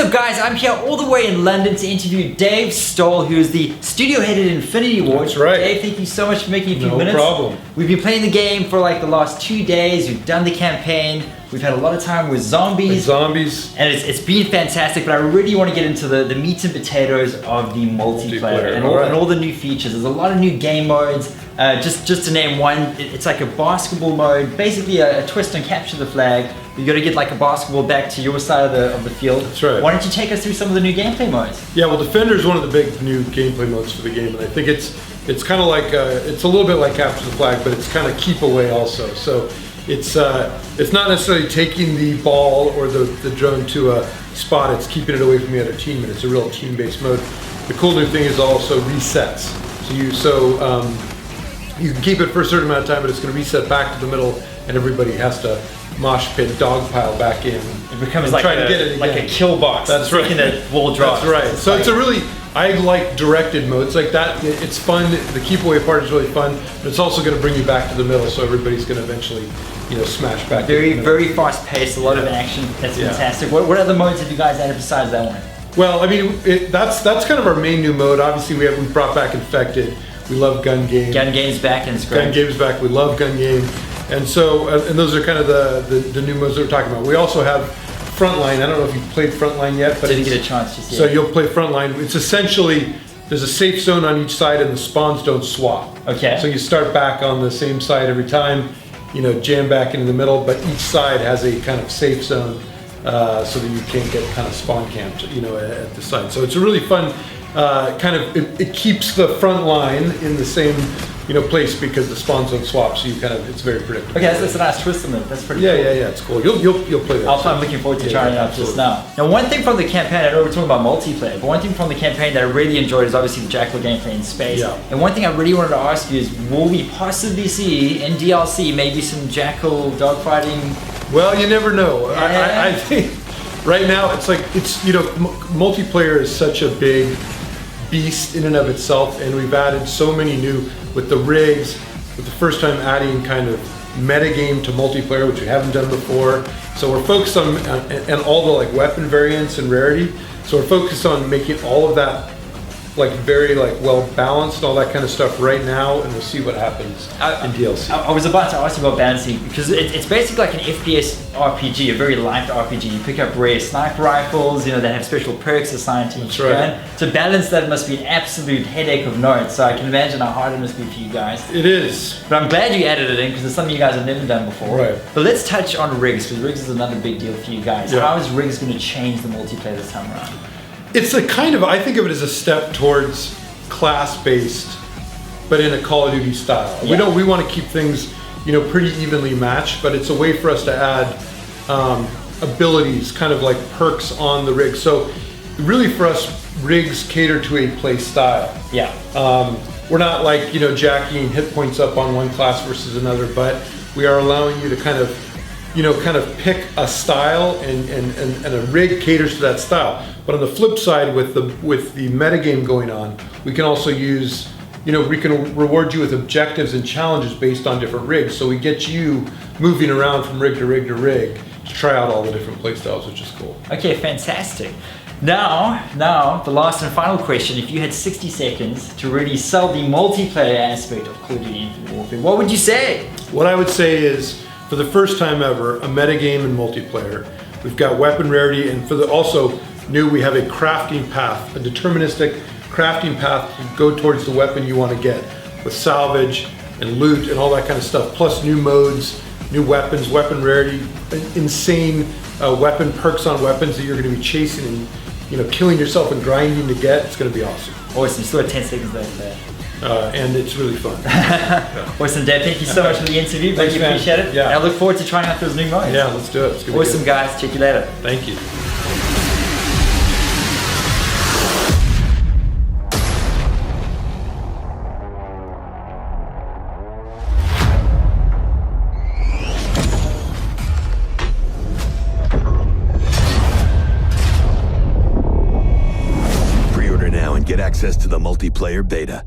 up guys, I'm here all the way in London to interview Dave Stohl, who is the studio head at Infinity Ward. That's right. Dave, thank you so much for making a few minutes. No problem. We've been playing the game for like the last 2 days, we've done the campaign, we've had a lot of time with zombies. And it's been fantastic, but I really want to get into the meat and potatoes of the multiplayer and all the new features. There's a lot of new game modes. Just to name one, it's like a basketball mode, basically a twist and capture the flag. You got to get like a basketball back to your side of the field. That's right. Why don't you take us through some of the new gameplay modes? Yeah, well, Defender is one of the big new gameplay modes for the game, and I think it's kind of like it's a little bit like capture the flag, but it's kind of keep away also. So it's not necessarily taking the ball or the drone to a spot; it's keeping it away from the other team, and it's a real team-based mode. The cool new thing is also resets. You can keep it for a certain amount of time, but it's going to reset back to the middle, and everybody has to mosh pit dog pile back in. It becomes like a kill box. That's right. That wall drop. That's right. So it's a really, I like directed modes like that. It's fun. The keep away part is really fun, but it's also going to bring you back to the middle, so everybody's going to eventually, smash back. Very fast paced. A lot of action. That's fantastic. What other modes have you guys added besides that one? Well, I mean, that's kind of our main new mode. Obviously, we brought back Infected. We love gun game. Gun game's back and it's great. Gun game's back. We love gun game, and so and those are kind of the new modes that we're talking about. We also have Frontline. I don't know if you've played Frontline yet, but didn't get a chance to see it. So you'll play Frontline. It's essentially there's a safe zone on each side, and the spawns don't swap. Okay. So you start back on the same side every time. Jam back into the middle, but each side has a kind of safe zone, so that you can't get kind of spawn camped, at the side. So it's a really fun. It keeps the front line in the same place because the spawns don't swap, so it's very predictable. Okay, that's a nice twist on it. That's pretty cool. Yeah, it's cool. You'll play that. I'm looking forward to trying it out just now. Now, one thing from the campaign, I know we're talking about multiplayer, but one thing from the campaign that I really enjoyed is obviously the Jackal gameplay in space. Yeah. And one thing I really wanted to ask you is, will we possibly see in DLC maybe some Jackal dogfighting? Well, you never know. Yeah. I think right now it's multiplayer is such a big beast in and of itself, and we've added so many new with the rigs, with the first time adding kind of metagame to multiplayer, which we haven't done before. So we're focused on and all the weapon variants and rarity. So we're focused on making all of that very well balanced and all that kind of stuff right now, and we'll see what happens in DLC. I was about to ask you about balancing because it's basically like an FPS RPG, a very light RPG. You pick up rare sniper rifles, that have special perks assigned to each gun. To balance that must be an absolute headache of notes. So I can imagine how hard it must be for you guys. It is. But I'm glad you added it in because it's something you guys have never done before. Right. But let's touch on rigs because rigs is another big deal for you guys. Yeah. How is rigs going to change the multiplayer this time around? It's I think of it as a step towards class-based, but in a Call of Duty style. Yeah. We want to keep things, pretty evenly matched, but it's a way for us to add abilities, kind of like perks on the rig. So really for us, rigs cater to a play style. Yeah. We're not jacking hit points up on one class versus another, but we are allowing you to kind of pick a style and a rig caters to that style. But on the flip side, with the metagame going on, we can also use, we can reward you with objectives and challenges based on different rigs. So we get you moving around from rig to rig to rig to try out all the different play styles, which is cool. Okay, fantastic. Now, the last and final question. If you had 60 seconds to really sell the multiplayer aspect of Call of Duty Infinite Warfare, what would you say? What I would say is, for the first time ever, a metagame in multiplayer. We've got weapon rarity, and also new, we have a crafting path, a deterministic crafting path to go towards the weapon you want to get, with salvage and loot and all that kind of stuff, plus new modes, new weapons, weapon rarity, insane weapon perks on weapons that you're going to be chasing and killing yourself and grinding to get. It's going to be awesome. Awesome. Still have 10 seconds left there. And it's really fun. Awesome, Dave. Thank you so much for the interview. Thanks, really appreciate it. Yeah. And I look forward to trying out those new modes. Yeah, let's do it. It's gonna be awesome, good. guys. Check you later. Thank you. Pre-order now and get access to the multiplayer beta.